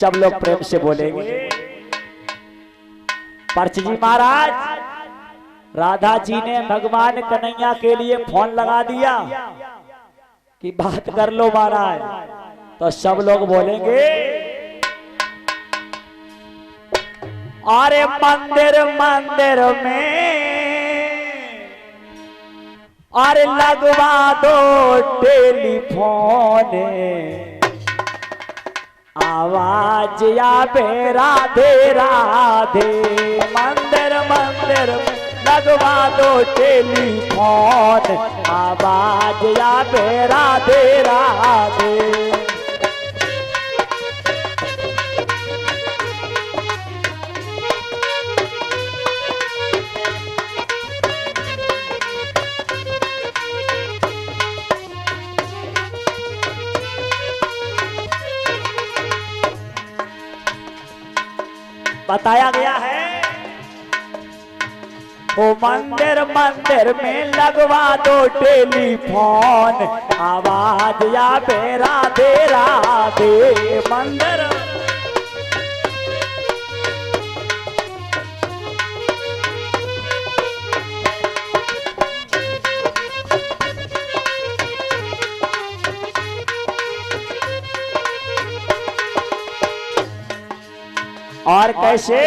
सब लोग प्रेम से बोलेंगे। पर्च जी महाराज, राधा जी ने भगवान कन्हैया के लिए फोन लगा दिया कि बात कर लो महाराज। तो सब लोग बोलेंगे अरे मंदिर मंदिर में अरे लगवा दो टेलीफोन, आवाज आवे राधे राधे। मंदिर मंदिर में लगवा दो टेलीफोन, आवाज आवे राधे राधे। बताया गया है ओ मंदिर मंदिर में लगवा दो टेलीफोन, आवाज आवे राधे राधे। मंदिर और कैसे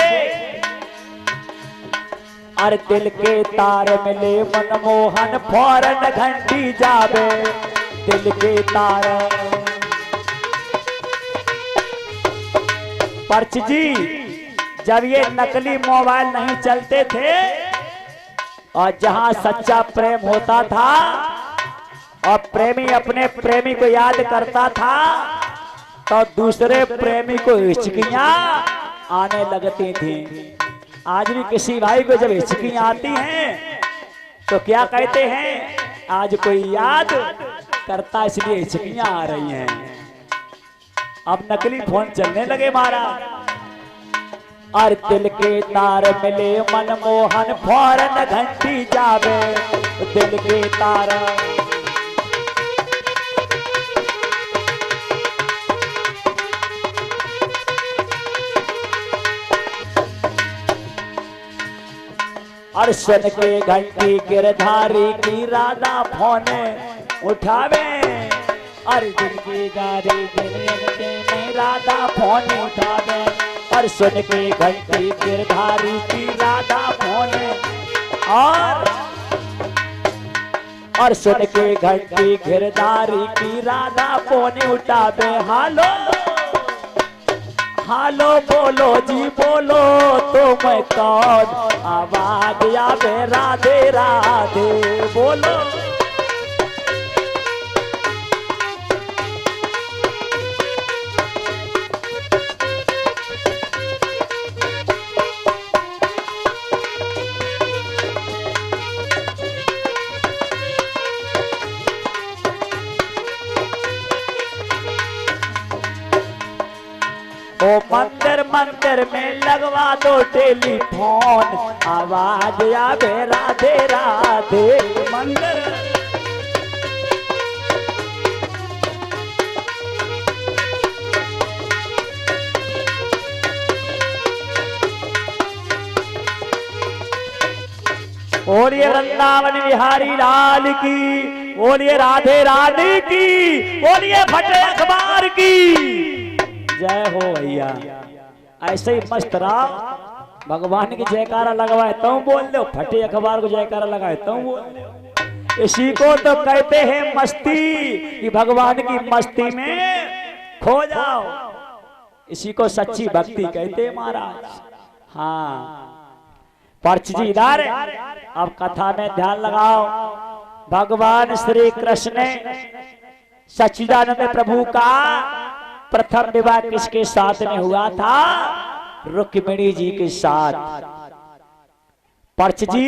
अरे दिल के तार मिले मनमोहन फौरन घंटी जावे। दिल के तार पर्च जी, जब ये नकली मोबाइल नहीं चलते थे और जहां सच्चा प्रेम होता था और प्रेमी अपने प्रेमी को याद करता था तो दूसरे प्रेमी को हिचकियां आने लगती थी। आज भी किसी भाई को जब हिचकियां आती हैं तो क्या कहते हैं, आज कोई याद करता इसलिए हिचकियां आ रही हैं। अब नकली फोन चलने लगे महाराज। और दिल के तार मिले मनमोहन फौरन घंटी जावे। दिल के तार और सुन के घंटी गिरधारी की राधा फोन उठावे। और दिल की गारी में राधा फोन उठावे। और सुन के घंटी गिरधारी की राधा फोन और सुन के घंटी गिरधारी की राधा फोन उठावे। हालो हालो बोलो जी बोलो तो मैं कौन, आवाज आवे राधे राधे। बोलो ओ मंदिर मंदिर में लगवा दो टेलीफोन, आवाज आवे राधे राधे। मंदिर बोलिए वृंदावन बिहारी लाल की, बोलिए राधे रानी की, बोलिए फटे अखबार की जय हो भैया। ऐसे ही मस्त रहा, भगवान की जयकारा लगवाए तो बोल दो, फटे अखबार को जयकारा लगाए तो बोल दो। इसी को तो कहते हैं मस्ती, कि भगवान की मस्ती में खो जाओ। इसी को सच्ची भक्ति कहते हैं महाराज। हाँ पर्च जी इधर, अब कथा में ध्यान लगाओ। भगवान श्री कृष्ण सच्चिदानंद प्रभु का प्रथम विवाह किसके साथ में हुआ था? रुक्मिणी जी के साथ। पर्च जी